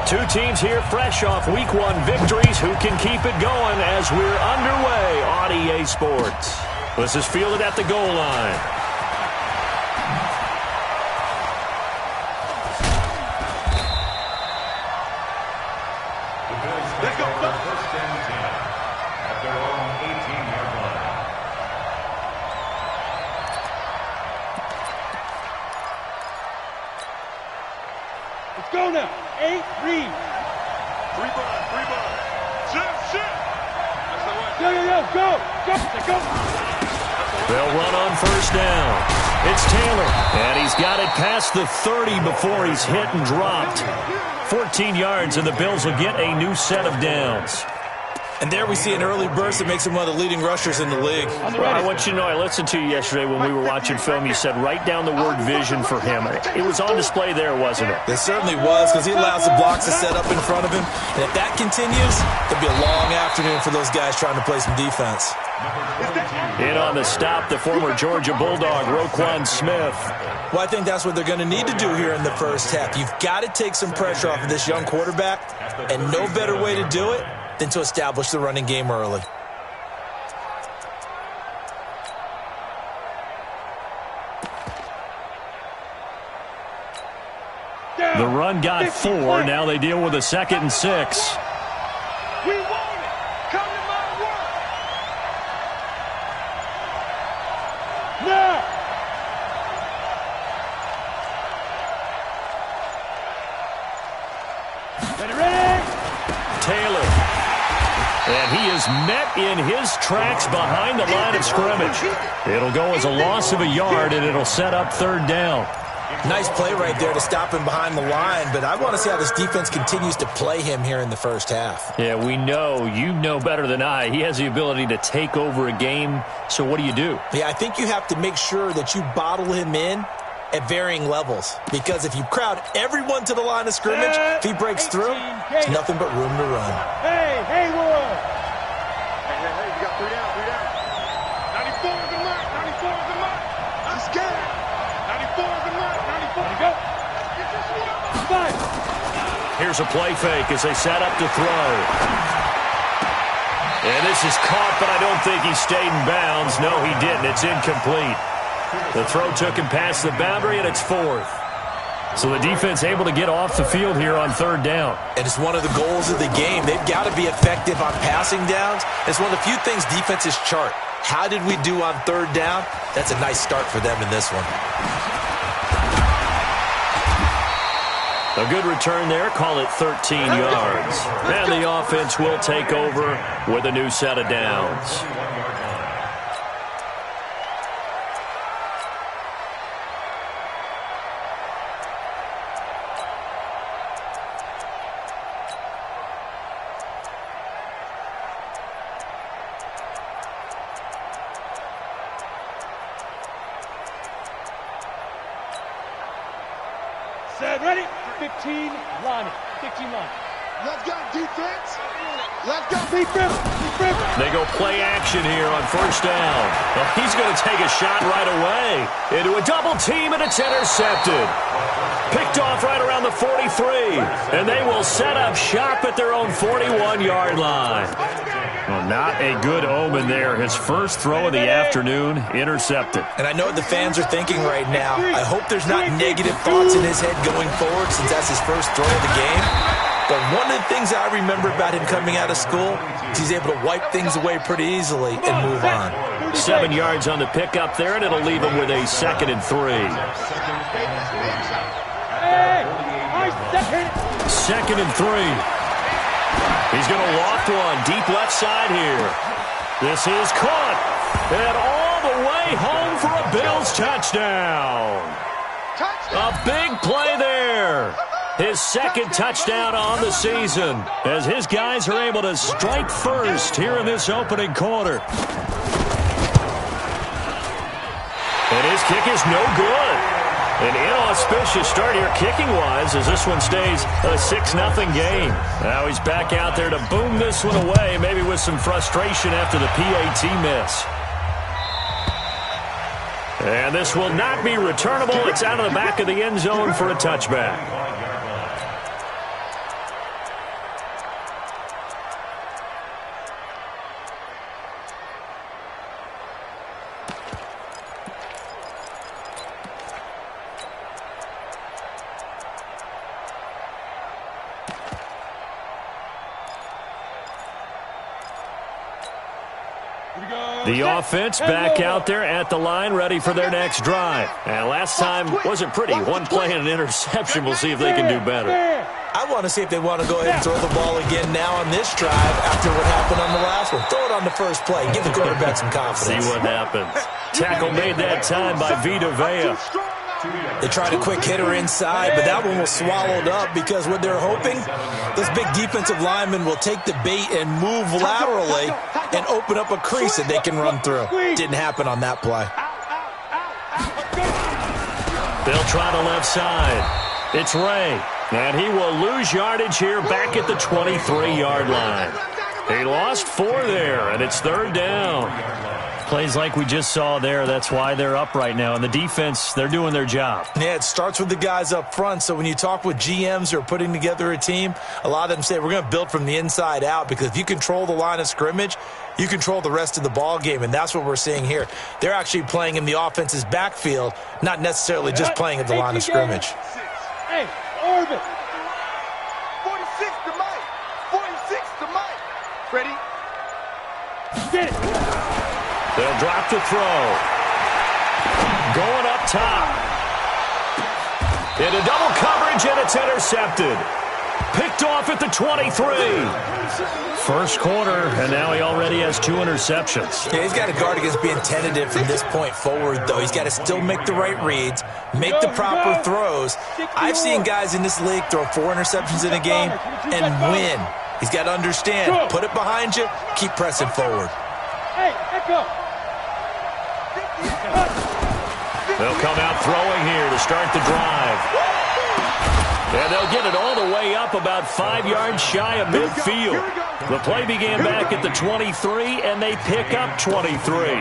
Two teams here fresh off Week 1 victories. Who can keep it going as we're underway on EA Sports? This is fielded at the goal line. Let's go. First and 10 at their own 18-yard line. Let's go now. 8, read. 3 ball. Shit. Go. They'll run on first down. It's Taylor, and he's got it past the 30 before he's hit and dropped. 14 yards, and the Bills will get a new set of downs. And there we see an early burst that makes him one of the leading rushers in the league. Well, I want you to know, I listened to you yesterday when we were watching film. You said write down the word vision for him. It was on display there, wasn't it? It certainly was, because he allows the blocks to set up in front of him. And if that continues, it'll be a long afternoon for those guys trying to play some defense. In on the stop, the former Georgia Bulldog, Roquan Smith. Well, I think that's what they're going to need to do here in the first half. You've got to take some pressure off of this young quarterback, and no better way to do it than to establish the running game early. The run got 4. Now they deal with a 2nd and 6. We want it. Come to my work. Now. Ready? Taylor. And he is met in his tracks behind the line of scrimmage. It'll go as a loss of a yard, and it'll set up 3rd down. Nice play right there to stop him behind the line, but I want to see how this defense continues to play him here in the first half. Yeah, we know. You know better than I. He has the ability to take over a game, so what do you do? Yeah, I think you have to make sure that you bottle him in at varying levels, because if you crowd everyone to the line of scrimmage, if he breaks through, it's nothing but room to run. Hey, Roy. Hey, you got 3 down. 94 is the mark. Let's get it. 94 is the mark. 94. Let it go. Five. Here's a play fake as they set up to throw. And this is caught, but I don't think he stayed in bounds. No, he didn't. It's incomplete. The throw took him past the boundary, and it's 4th. So the defense able to get off the field here on 3rd down. And it's one of the goals of the game. They've got to be effective on passing downs. It's one of the few things defenses chart. How did we do on 3rd down? That's a nice start for them in this one. A good return there. Call it 13 yards. And the offense will take over with a new set of downs. Set, ready? 15 line. 15 line. Let's go, defense. Let's go. Deep rip. They go play action here on first down. Well, he's going to take a shot right away into a double team, and it's intercepted. Picked off right around the 43, and they will set up shop at their own 41-yard line. Well, not a good omen there. His first throw of the afternoon, intercepted. And I know what the fans are thinking right now. I hope there's not negative thoughts in his head going forward, since that's his first throw of the game. But one of the things I remember about him coming out of school is he's able to wipe things away pretty easily and move on. 7 yards on the pickup there, and it'll leave him with a 2nd and 3. 2nd and 3. He's going to loft one deep left side here. This is caught, and all the way home for a Bills touchdown. A big play there. His 2nd touchdown on the season, as his guys are able to strike first here in this opening quarter. And his kick is no good. An inauspicious start here kicking-wise, as this one stays a 6-0 game. Now he's back out there to boom this one away, maybe with some frustration after the PAT miss. And this will not be returnable. It's out of the back of the end zone for a touchback. The offense back out there at the line, ready for their next drive. And last time wasn't pretty. One play and an interception. We'll see if they can do better. I want to see if they want to go ahead and throw the ball again now on this drive after what happened on the last one. Throw it on the first play. Give the quarterback some confidence. See what happens. Tackle made that time by Vita Vea. They tried a quick hitter inside, but that one was swallowed up because what they're hoping, this big defensive lineman will take the bait and move laterally and open up a crease that they can run through. Didn't happen on that play. They'll try the left side. It's Ray, and he will lose yardage here back at the 23-yard line. He lost 4 there, and it's 3rd down. Plays like we just saw there, that's why they're up right now. And the defense, they're doing their job. Yeah, it starts with the guys up front. So when you talk with GMs who are putting together a team, a lot of them say we're going to build from the inside out, because if you control the line of scrimmage, you control the rest of the ball game, and that's what we're seeing here. They're actually playing in the offense's backfield, not necessarily just playing at the line of scrimmage. Hey, orbit. 46 to Mike. 46 to Mike. Ready? Get it. They'll drop the throw. Going up top. Into double coverage, and it's intercepted. Picked off at the 23. First quarter, and now he already has 2 interceptions. Yeah, he's got to guard against being tentative from this point forward, though. He's got to still make the right reads, make the proper throws. I've seen guys in this league throw 4 interceptions in a game and win. He's got to understand, put it behind you, keep pressing forward. Hey, echo. They'll come out throwing here to start the drive. And they'll get it all the way up about 5 yards shy of midfield. The play began back at the 23, and they pick up 23.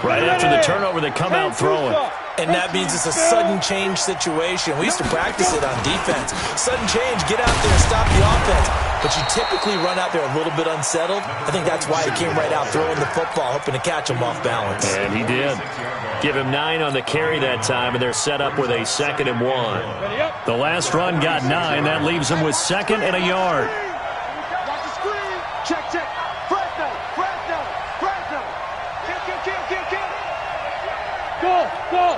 Right after the turnover, they come out throwing. And that means it's a sudden change situation. We used to practice it on defense. Sudden change, get out there and stop the offense. But you typically run out there a little bit unsettled. I think that's why he came right out throwing the football, hoping to catch him off balance. And he did. Give him 9 on the carry that time, and they're set up with a 2nd and 1. The last run got 9. That leaves them with 2nd and a yard. Watch the screen. Check, check. Fresno, Fresno, Fresno. Kill. Go.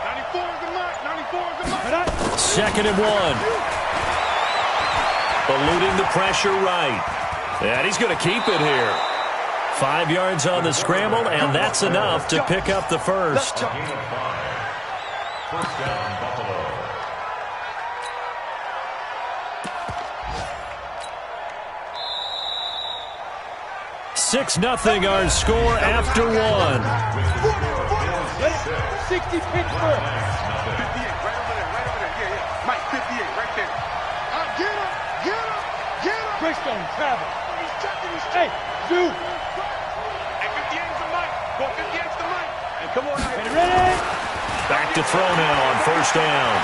94 is the mark. 94 is the mark. 2nd and 1. Eluding the pressure right. And he's going to keep it here. 5 yards on the scramble, and that's enough to pick up the first. First down, Buffalo. 6-0 our score after 1. 60 Pittsburgh. 58, right over there. Yeah. Mike, 58, right there. Get him. Greystone travel. He's checking. Hey, Zoo. Hey, 58's the Mike. Go 58's the Mike. Hey, come on out here. Ready? Back to throw now on first down.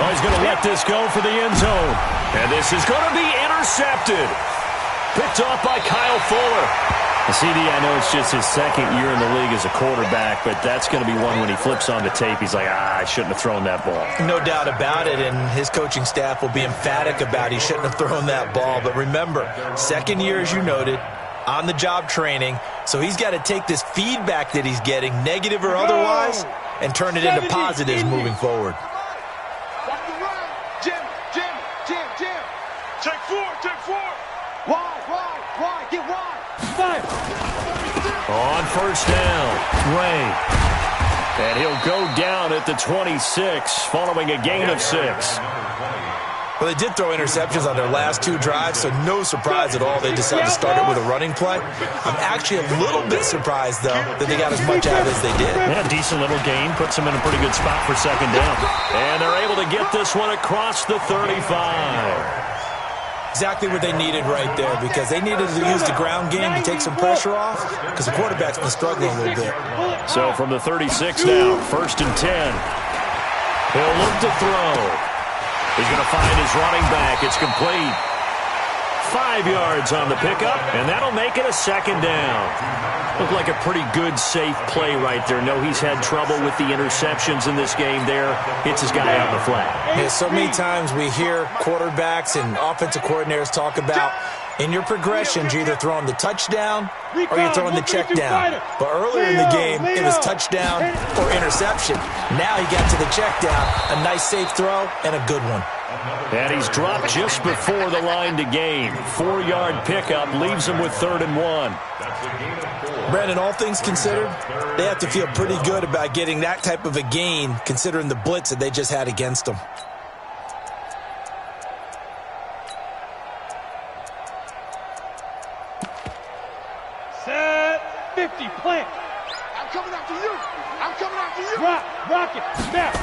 Oh, he's going to let this go for the end zone. And this is going to be intercepted. Picked off by Kyle Fuller. CD, I know it's just his 2nd year in the league as a quarterback, but that's going to be one when he flips on the tape, he's like, I shouldn't have thrown that ball. No doubt about it, and his coaching staff will be emphatic about he shouldn't have thrown that ball. But remember, 2nd year, as you noted, on-the-job training, so he's got to take this feedback that he's getting, negative or otherwise, and turn it into positives moving forward. Watch the run. Jim. Check 4. Wide. Get wide. 5. On first down, Ray. And he'll go down at the 26 following a gain of 6. Well, they did throw interceptions on their last 2 drives, so no surprise at all they decided to start it with a running play. I'm actually a little bit surprised, though, that they got as much out as they did. Yeah, decent little gain. Puts them in a pretty good spot for 2nd down. And they're able to get this one across the 35. Exactly what they needed right there, because they needed to use the ground game to take some pressure off, because the quarterback's been struggling a little bit. So from the 36 now, 1st and 10. He'll look to throw. He's going to find his running back. It's complete. 5 yards on the pickup, and that'll make it a 2nd down. Looked like a pretty good, safe play right there. No, he's had trouble with the interceptions in this game there. Hits his guy out in the flat. Yeah, so many times we hear quarterbacks and offensive coordinators talk about In your progressions, you're either throwing the touchdown or you're throwing the check down. But earlier in the game, it was touchdown or interception. Now he got to the check down. A nice safe throw and a good one. And he's dropped just before the line to gain. 4-yard pickup leaves him with 3rd and 1. Brandon, all things considered, they have to feel pretty good about getting that type of a gain considering the blitz that they just had against them. Set 50, plant. I'm coming after you. I'm coming after you. Rock it, snap.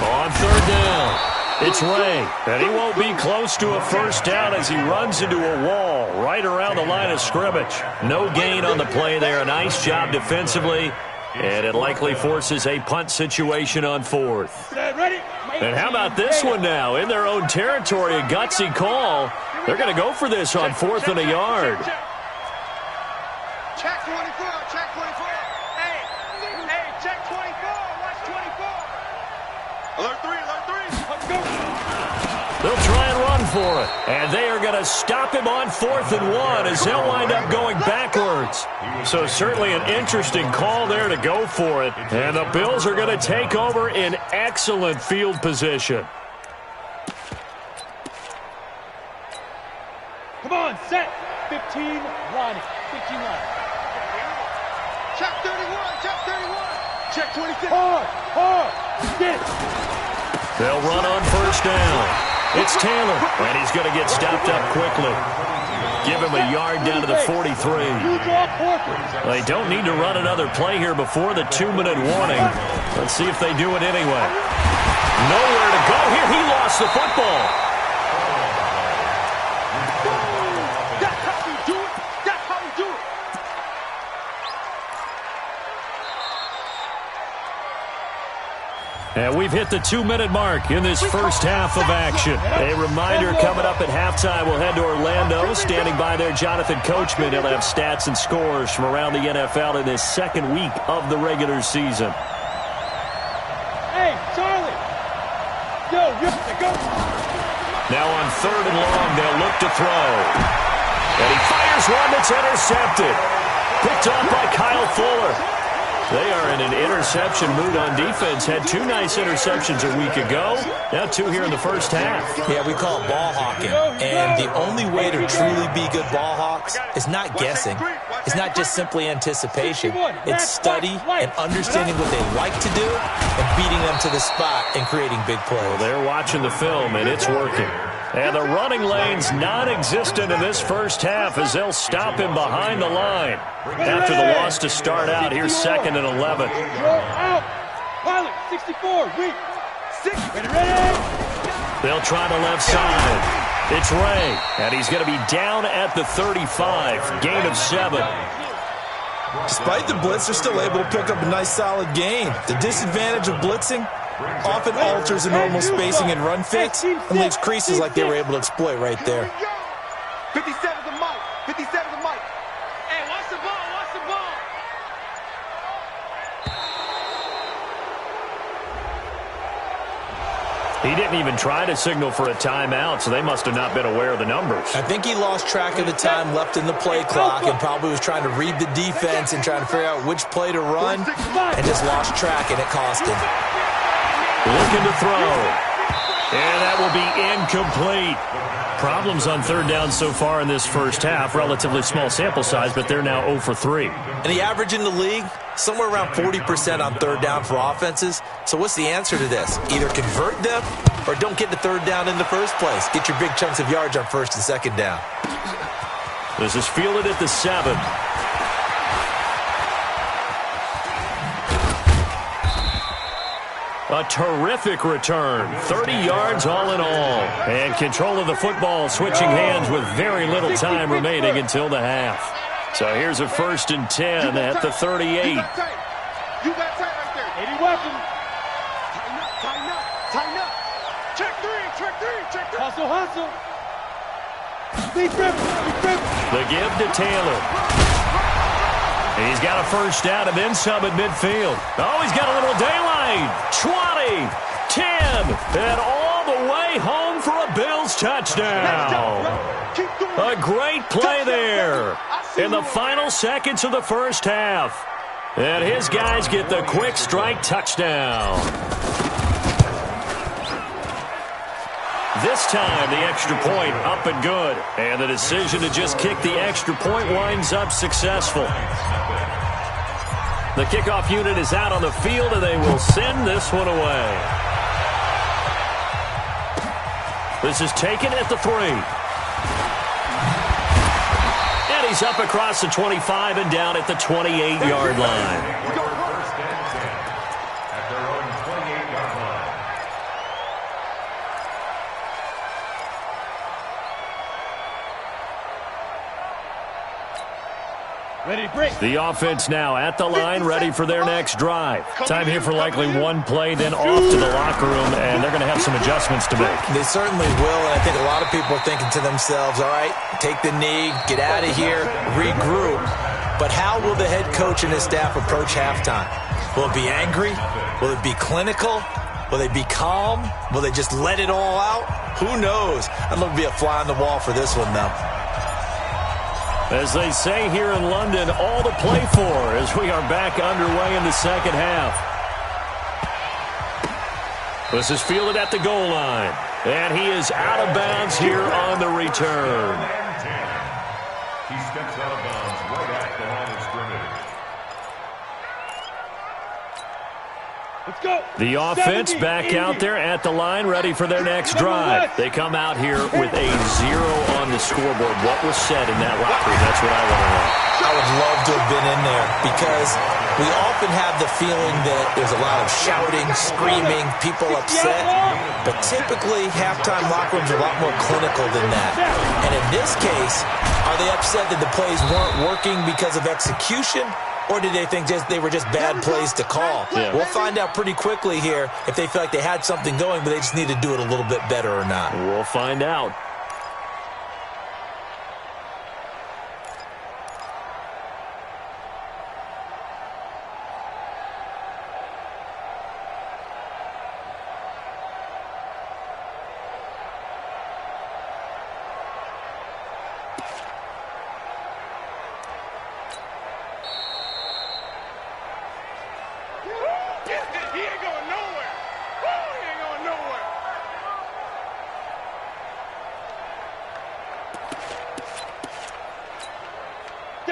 On 3rd down. It's Ray, and he won't be close to a first down as he runs into a wall right around the line of scrimmage. No gain on the play there. A nice job defensively, and it likely forces a punt situation on 4th. And how about this one now? In their own territory, a gutsy call. They're going to go for this on 4th and a yard. Check 24, check 24. Hey, check 24. Watch 24. Alert 3, alert 3. They'll try and run for it. And they are going to stop him on 4th and 1 as they'll wind up going backwards. So certainly an interesting call there to go for it. And the Bills are going to take over in excellent field position. Come on, set. 15, line it. 15 line. Check 31, check 31. Check 26. Hard. Get it. They'll run on first down. It's Taylor, and he's going to get stopped up quickly. Give him a yard down to the 43. They don't need to run another play here before the 2-minute warning. Let's see if they do it anyway. Nowhere to go here. He lost the football. That's how we do it. That's how we do it. And we've hit the 2-minute mark in this first half of action. A reminder coming up at halftime, we'll head to Orlando. Standing by there, Jonathan Coachman. He'll have stats and scores from around the NFL in this second week of the regular season. Hey, Charlie. Yo, go. Now on 3rd and long, they'll look to throw. And he fires one that's intercepted. Picked off by Kyle Fuller. They are in an interception mood on defense. Had 2 nice interceptions a week ago. Now 2 here in the first half. Yeah, we call it ball hawking. And the only way to truly be good ball hawks is not guessing. It's not just simply anticipation. It's study and understanding what they like to do and beating them to the spot and creating big plays. Well, they're watching the film, and it's working. And the running lane's non-existent in this first half as they'll stop him behind the line. After the loss to start out, here's 2nd and 11. Out. Pilot, 64, read. 6, ready. They'll try the left side. It's Ray, and he's going to be down at the 35. Gain of 7. Despite the blitz, they're still able to pick up a nice solid gain. The disadvantage of blitzing often alters the normal spacing and run fits and leaves creases like they were able to exploit right there. 57's the mic. 57's the mic. Hey, watch the ball, watch the ball. He didn't even try to signal for a timeout, so they must have not been aware of the numbers. I think he lost track of the time left in the play clock and probably was trying to read the defense and trying to figure out which play to run and just lost track, and it cost him. Looking to throw. And that will be incomplete. Problems on 3rd down so far in this first half. Relatively small sample size, but they're now 0 for 3. And the average in the league, somewhere around 40% on 3rd down for offenses. So what's the answer to this? Either convert them or don't get to 3rd down in the first place. Get your big chunks of yards on 1st and 2nd down. This is fielded at the 7. A terrific return. 30 yards all in all. And control of the football switching hands with very little time remaining until the half. So here's a 1st and 10 at the 38. You got tight right there. 80 weapon. Tighten up. Tighten up. Check 3. Check 3. Check 3. Hustle. Big grip. The give to Taylor. He's got a first down and then some at midfield. Oh, he's got a little daylight. 20, 10, and all the way home for a Bills touchdown. Keep doing A great play there in the final seconds of the first half. And his guys get the quick strike touchdown. This time, the extra point up and good. And the decision to just kick the extra point winds up successful. The kickoff unit is out on the field, and they will send this one away. This is taken at the 3. And he's up across the 25 and down at the 28-yard line. The offense now at the line, ready for their next drive. Time here for likely one play, then off to the locker room, and they're going to have some adjustments to make. They certainly will, and I think a lot of people are thinking to themselves, all right, take the knee, get out of here, regroup. But how will the head coach and his staff approach halftime? Will it be angry? Will it be clinical? Will they be calm? Will they just let it all out? Who knows? I'd love to be a fly on the wall for this one, though. As they say here in London, all to play for as we are back underway in the second half. This is fielded at the goal line. And he is out of bounds here on the return. He steps out of bounds right at the line of scrimmage. Let's go. The offense back out there at the line, ready for their next drive. They come out here with a 0 on the scoreboard. What was said in that locker room? That's what I want to know. I would love to have been in there because we often have the feeling that there's a lot of shouting, screaming, people upset. But typically, halftime locker rooms are a lot more clinical than that. And in this case, are they upset that the plays weren't working because of execution? Or did they think they were just bad plays to call? Yeah. We'll find out pretty quickly here if they feel like they had something going, but they just need to do it a little bit better or not. We'll find out.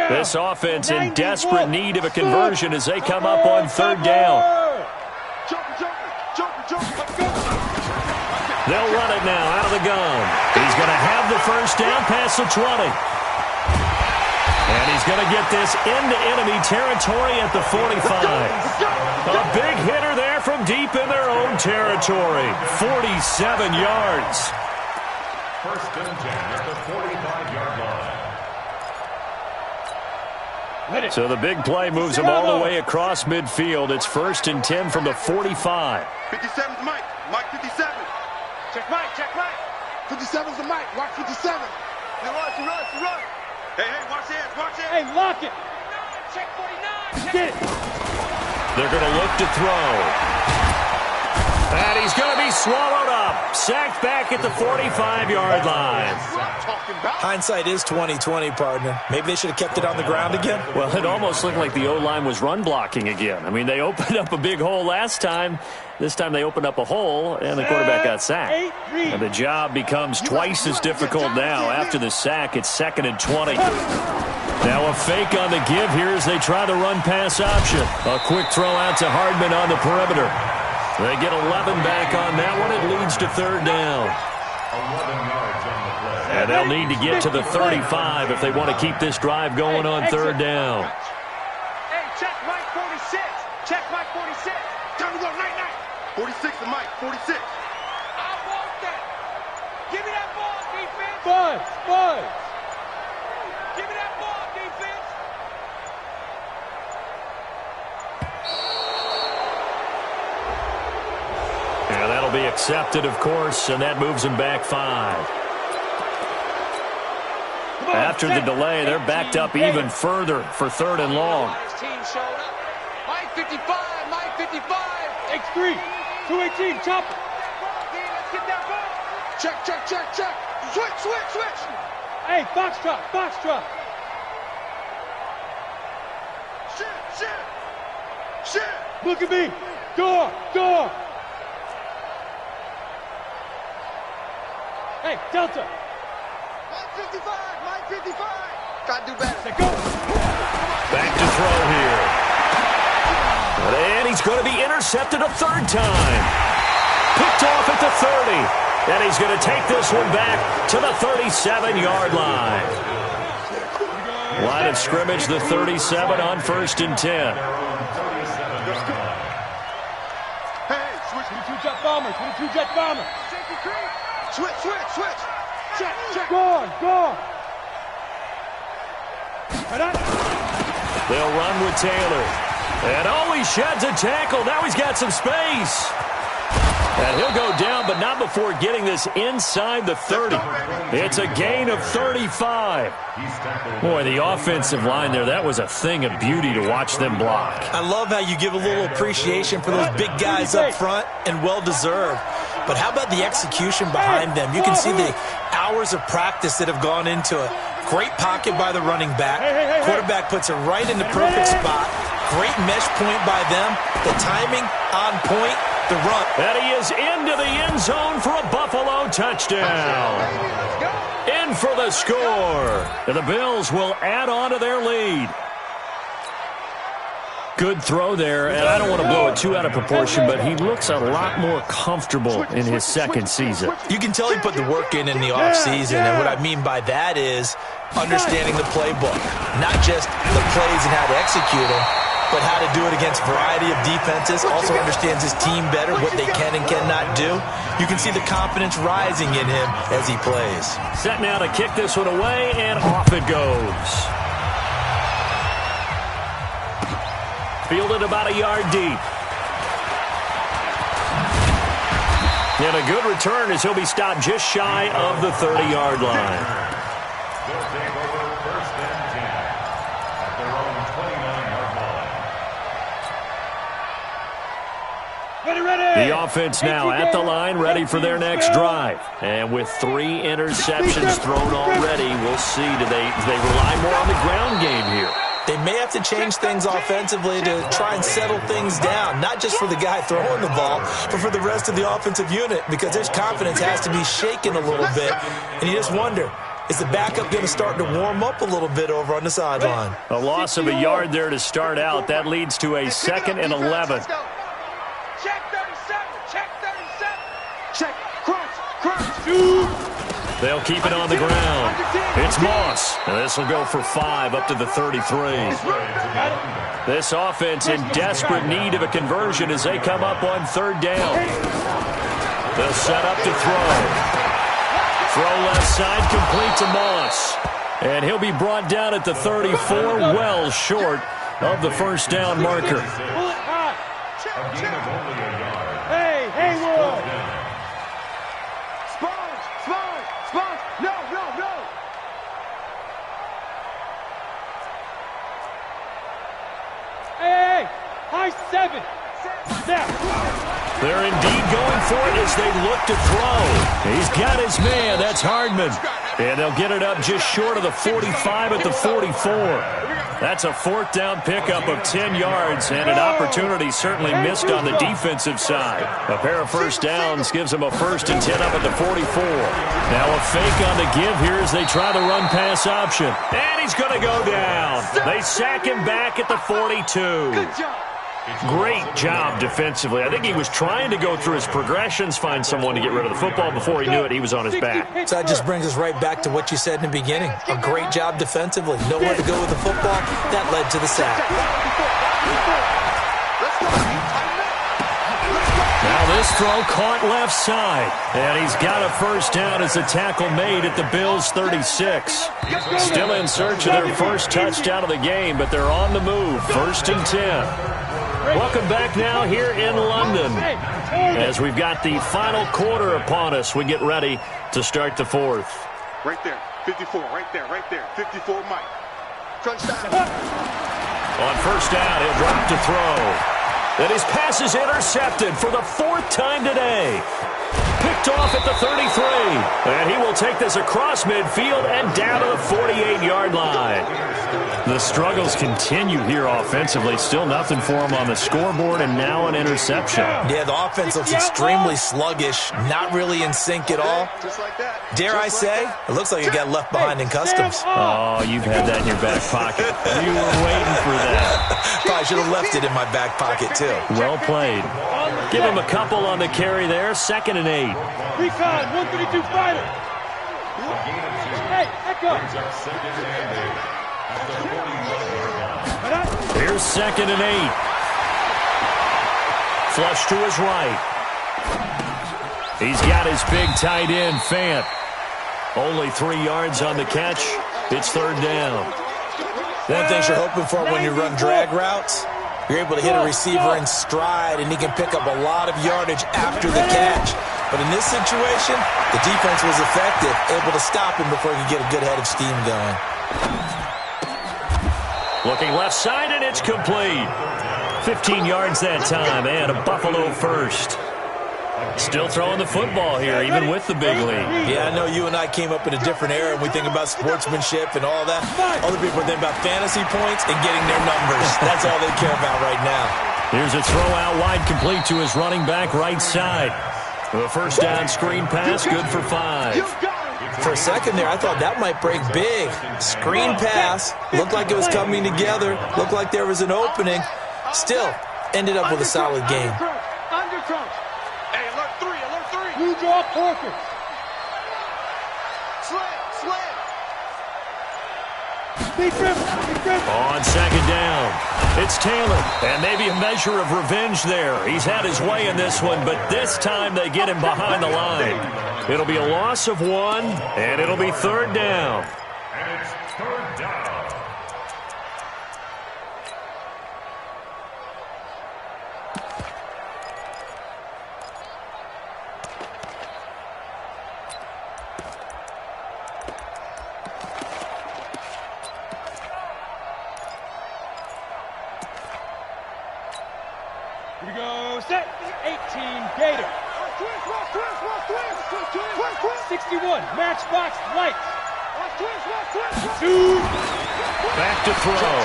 This offense in desperate need of a conversion as they come up on third down. They'll run it now out of the gun. He's going to have the first down past the 20. And he's going to get this into enemy territory at the 45. A big hitter there from deep in their own territory. 47 yards. First and 10 at the 45-yard line. So the big play moves him all the way across midfield. It's first and 10 from the 45. 57's Mike. Mike 57. Check Mike. 57's the Mike. Watch 57. Hey, run. Hey, watch it. Hey, lock it. Check 49. Get it. They're going to look to throw. And he's going to be swallowed up. Sacked back at the 45-yard line. Hindsight is 20/20, partner. Maybe they should have kept it on the ground again. Well, it almost looked like the O-line was run blocking again. I mean, they opened up a big hole last time. This time they opened up a hole, and the quarterback got sacked. And the job becomes twice as difficult now. After the sack, it's second and 20. Now a fake on the give here as they try the run-pass option. A quick throw out to Hardman on the perimeter. They get 11 back on that one. It leads to third down. 11 yards on the play. And they'll need to get to the 35 if they want to keep this drive going on third down. Hey, check Mike 46. Check Mike 46. Time to go, night. 46 to Mike, 46. I want that. Give me that ball, defense. Buzz. Give me that ball, defense. And that'll be accepted, of course, and that moves them back 5. After the delay, they're backed up even further for third and long. His team showed up. Mike 55. X3. 218. Chop it. Let's get that ball. Check. Switch. Hey, foxtrot, foxtrot. Shit. Look at me. Door. Hey, Delta. Mike 55. Gotta do better. Say go. Back to throw here. And he's going to be intercepted a third time. Picked off at the 30. And he's going to take this one back to the 37-yard line. Line of scrimmage, the 37 on 1st and 10. Hey, switch. 22 jet bomber, 22 jet bomber. Switch. Check. Go on. Right on. They'll run with Taylor. And he sheds a tackle. Now he's got some space. And he'll go down, but not before getting this inside the 30. It's a gain of 35. Boy, the offensive line there, that was a thing of beauty to watch them block. I love how you give a little appreciation for those big guys up front, and well-deserved. But how about the execution behind them? You can see the hours of practice that have gone into it. Great pocket by the running back. Quarterback puts it right in the perfect spot. Great mesh point by them. The timing on point. The run. And he is into the end zone for a Buffalo touchdown. In for the score. And the Bills will add on to their lead. Good throw there, and I don't want to blow it too out of proportion, but he looks a lot more comfortable in his second season. You can tell he put the work in the offseason, and what I mean by that is understanding the playbook. Not just the plays and how to execute them, but how to do it against a variety of defenses. Also understands his team better, what they can and cannot do. You can see the confidence rising in him as he plays. Set now to kick this one away, and off it goes. Fielded about a yard deep. And a good return as he'll be stopped just shy of the 30-yard line. They'll take over 1st and 10 at their own 29-yard line. Ready. The offense now at the line, ready for their next drive. And with 3 interceptions thrown already, we'll see. Do they rely more on the ground game here? They may have to change things offensively to try and settle things down, not just for the guy throwing the ball, but for the rest of the offensive unit, because his confidence has to be shaken a little bit. And you just wonder, is the backup going to start to warm up a little bit over on the sideline? A loss of a yard there to start out. That leads to a 2nd and 11. Check 37. Check. Crunch. They'll keep it on the ground. It's Moss. And this will go for 5 up to the 33. This offense in desperate need of a conversion as they come up on 3rd down. They'll set up to throw. Throw left side, complete to Moss. And he'll be brought down at the 34, well short of the 1st down marker. Hey, Haywood. Sponge. No. Hey, high 7. Now. They're indeed going for it as they look to throw. He's got his man. That's Hardman. And they'll get it up just short of the 45 at the 44. That's a 4th down pickup of 10 yards, and an opportunity certainly missed on the defensive side. A pair of 1st downs gives them a 1st and 10 up at the 44. Now a fake on the give here as they try the run-pass option. And he's going to go down. They sack him back at the 42. Good job. Great job defensively. I think he was trying to go through his progressions, find someone to get rid of the football. Before he knew it, he was on his back. So that just brings us right back to what you said in the beginning. A great job defensively. Nowhere to go with the football. That led to the sack. Now this throw caught left side. And he's got a 1st down as a tackle made at the Bills' 36. Still in search of their 1st touchdown of the game, but they're on the move. 1st and 10. Welcome back now here in London as we've got the final quarter upon us. We get ready to start the 4th. Right there. 54. Right there. 54, Mike. Crunch down. On 1st down, he'll drop to throw. And his pass is intercepted for the 4th time today. Picked Picked off at the 33. And he will take this across midfield and down to the 48-yard line. The struggles continue here offensively. Still nothing for him on the scoreboard, and now an interception. Yeah, the offense looks extremely sluggish, not really in sync at all. Dare I say, it looks like it got left behind in customs. Oh, you've had that in your back pocket. You were waiting for that. Probably should have left it in my back pocket, too. Well played. Give him a couple on the carry there. 2nd and 8. Recon, 132 fighter. Hey, echo. Here's 2nd and 8. Flush to his right. He's got his big tight end, Fant. Only 3 yards on the catch. It's 3rd down. One thing you're hoping for when you run drag routes, you're able to hit a receiver in stride, and he can pick up a lot of yardage after the catch. But in this situation, the defense was effective, able to stop him before he could get a good head of steam going. Looking left side, and it's complete. 15 yards that time, and a Buffalo first. Still throwing the football here, even with the big lead. Yeah, I know you and I came up in a different era, and we think about sportsmanship and all that. Other people think about fantasy points and getting their numbers. That's all they care about right now. Here's a throw out wide, complete to his running back right side. The first down screen pass, good for 5. For a second there, I thought that might break big. Screen pass, looked like it was coming together, looked like there was an opening. Still, ended up with a solid game. Hey, alert 3, alert 3. Blue draw focus. Slam. On 2nd down, it's Taylor, and maybe a measure of revenge there. He's had his way in this one, but this time they get him behind the line. It'll be a loss of 1, and it'll be 3rd down. And it's 3rd down. Here we go, set. 18 Gator. 61 Matchbox Lights. 2. Back to throw.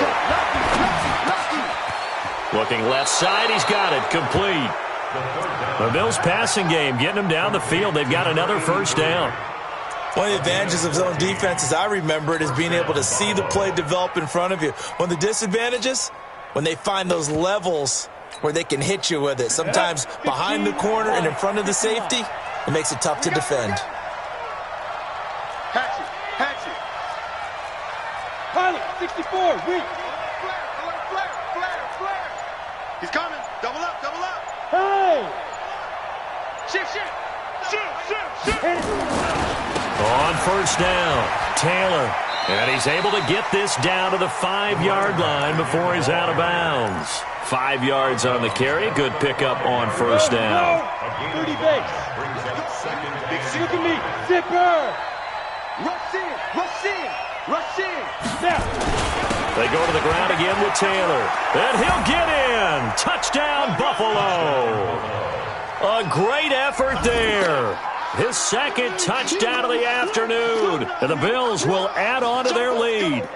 Looking left side, he's got it, complete. The Bills' passing game getting them down the field. They've got another first down. One of the advantages of zone defense, as I remember it, is being able to see the play develop in front of you. One of the disadvantages, when they find those levels where they can hit you with it. Sometimes behind the corner and in front of the safety, it makes it tough to defend. Hatchet. Pilot, 64, weak. Flare. He's coming. Double up. Hey! Shift. Hit it. On first down, Taylor. And he's able to get this down to the 5-yard line before he's out of bounds. 5 yards on the carry. Good pickup on first down. 30 base. Look at me. Zipper. Rush in. Snap. They go to the ground again with Taylor. And he'll get in. Touchdown, Buffalo. A great effort there. His 2nd touchdown of the afternoon. And the Bills will add on to their lead.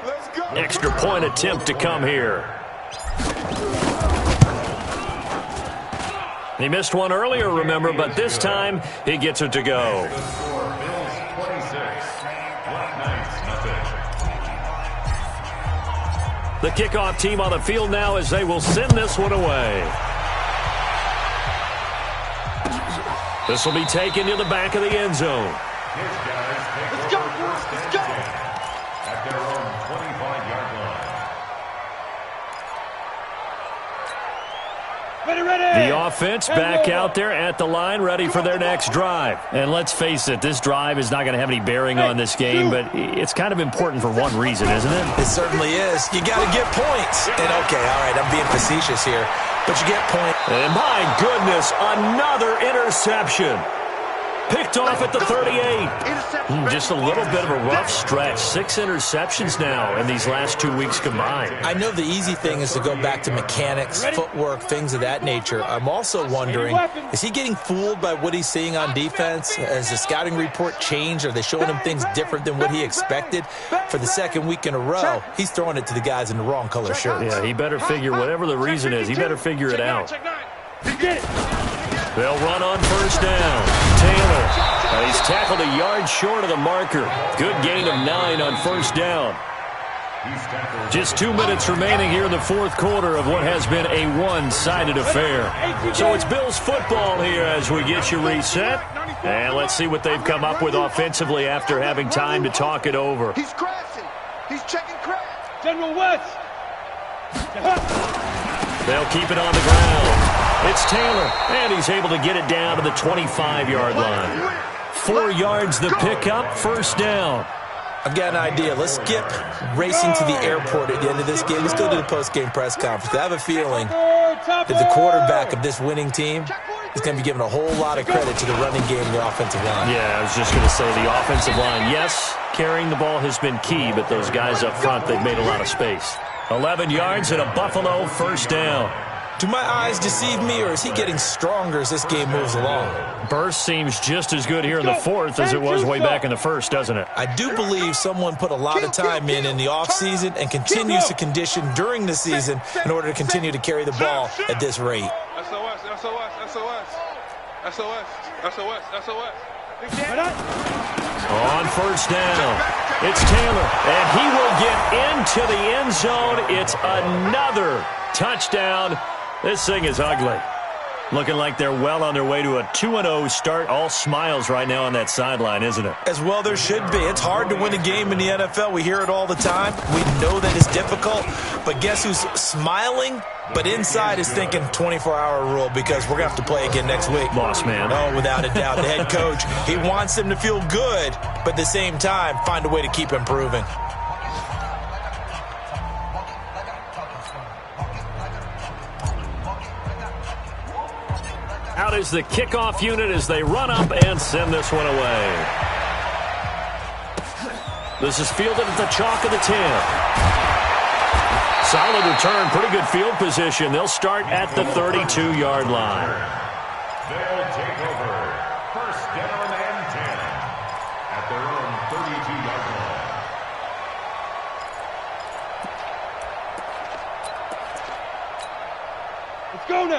Extra point attempt to come here. He missed one earlier, remember, but this time he gets it to go. The kickoff team on the field now as they will send this one away. This will be taken to the back of the end zone. Let's go. At their own 25-yard line. Ready. The offense back out there at the line, ready for their next drive. And let's face it, this drive is not going to have any bearing on this game, but it's kind of important for one reason, isn't it? It certainly is. You got to get points. And okay, all right, I'm being facetious here, but you get points. And my goodness, another interception. Picked off at the 38. Just a little bit of a rough stretch. 6 interceptions now in these last 2 weeks combined. I know the easy thing is to go back to mechanics, footwork, things of that nature. I'm also wondering, is he getting fooled by what he's seeing on defense? Has the scouting report changed? Are they showing him things different than what he expected? For the second week in a row, he's throwing it to the guys in the wrong color shirts. Yeah, he better figure, whatever the reason is, he better figure it out. They'll run on first down. Taylor. He's tackled a yard short of the marker. Good gain of 9 on first down. Just 2 minutes remaining here in the fourth quarter of what has been a one-sided affair. So it's Bills football here as we get you reset. And let's see what they've come up with offensively after having time to talk it over. He's crashing. He's checking crash. General West. They'll keep it on the ground. It's Taylor, and he's able to get it down to the 25-yard line. 4 yards the pickup, first down. I've got an idea. Let's skip racing to the airport at the end of this game. Let's go to the post-game press conference. I have a feeling that the quarterback of this winning team is going to be given a whole lot of credit to the running game and the offensive line. Yeah, I was just going to say the offensive line. Yes, carrying the ball has been key, but those guys up front, they've made a lot of space. 11 yards and a Buffalo first down. Do my eyes deceive me, or is he getting stronger as this game moves along? Burst seems just as good here in the fourth as it was way back in the first, doesn't it? I do believe someone put a lot of time in the offseason and continues to condition during the season in order to continue to carry the ball at this rate. SOS, SOS, SOS. SOS, SOS, SOS. On first down, it's Taylor, and he will get into the end zone. It's another touchdown. This thing is ugly. Looking like they're well on their way to a 2-0 start. All smiles right now on that sideline, isn't it? As well there should be. It's hard to win a game in the NFL. We hear it all the time. We know that it's difficult. But guess who's smiling? But inside is thinking 24-hour rule because we're going to have to play again next week. Boss man. Oh, without a doubt. The head coach, he wants them to feel good, but at the same time, find a way to keep improving. Out is the kickoff unit as they run up and send this one away. This is fielded at the chalk of the 10. Solid return, pretty good field position. They'll start at the 32-yard line. They'll take over. First down and 10 at their own 32-yard line.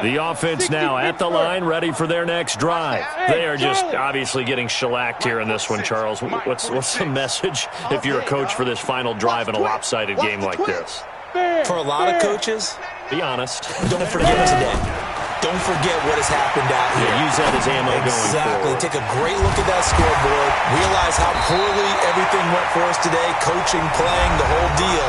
The offense now at the line, ready for their next drive. They are just obviously getting shellacked here in this one, Charles. What's the message if you're a coach for this final drive in a lopsided game like this? For a lot of coaches, be honest. Don't forget today. Don't forget what has happened out here. Use that as ammo going forward. Take a great look at that scoreboard. Realize how poorly everything went for us today. Coaching, playing, the whole deal.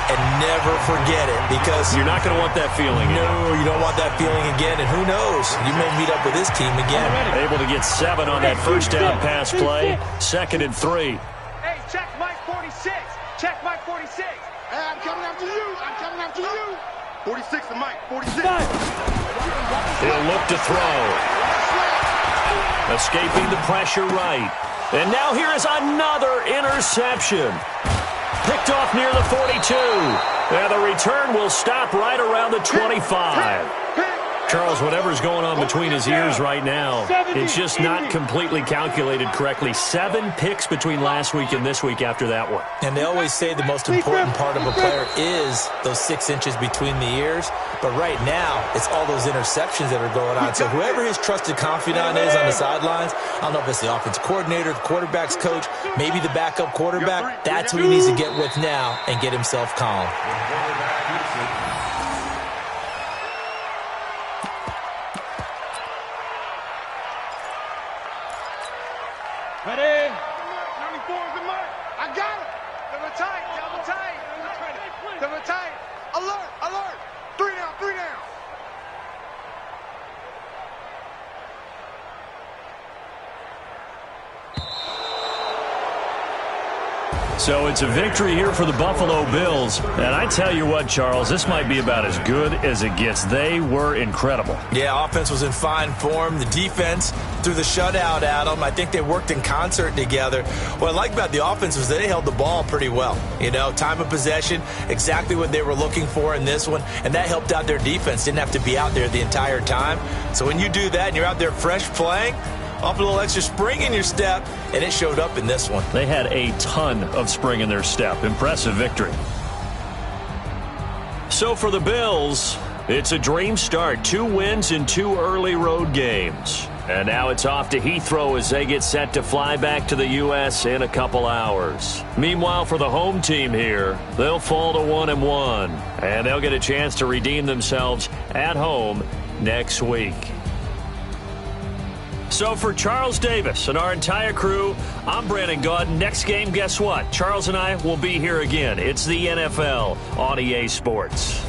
And never forget it, because you're not going to want that feeling. No, you don't want that feeling again. And who knows? You may meet up with this team again. Able to get 7 on that first down pass play. 2nd and 3. Hey, check Mike 46. Check Mike 46. Hey, I'm coming after you. I'm coming after you. 46 to Mike. 46. He'll look to throw. Escaping the pressure right. And now here is another interception. Picked off near the 42. Now the return will stop right around the 25. Charles, whatever's going on between his ears right now, it's just not completely calculated correctly. 7 picks between last week and this week after that one. And they always say the most important part of a player is those 6 inches between the ears. But right now, it's all those interceptions that are going on. So whoever his trusted confidant is on the sidelines, I don't know if it's the offense coordinator, the quarterback's coach, maybe the backup quarterback, that's who he needs to get with now and get himself calm. Ready? 94 is the mark. I got it. Double tight, double tight. Double tight. Alert, alert. 3 down, 3 down. So it's a victory here for the Buffalo Bills. And I tell you what, Charles, this might be about as good as it gets. They were incredible. Yeah, offense was in fine form. The defense through the shutout, Adam. I think they worked in concert together. What I like about the offense was they held the ball pretty well. You know, time of possession, exactly what they were looking for in this one, and that helped out their defense. Didn't have to be out there the entire time. So when you do that and you're out there fresh playing, off a little extra spring in your step, and it showed up in this one. They had a ton of spring in their step. Impressive victory. So for the Bills, it's a dream start. 2 wins in 2 early road games. And now it's off to Heathrow as they get set to fly back to the U.S. in a couple hours. Meanwhile, for the home team here, they'll fall to 1-1. And they'll get a chance to redeem themselves at home next week. So for Charles Davis and our entire crew, I'm Brandon Gaudin. Next game, guess what? Charles and I will be here again. It's the NFL on EA Sports.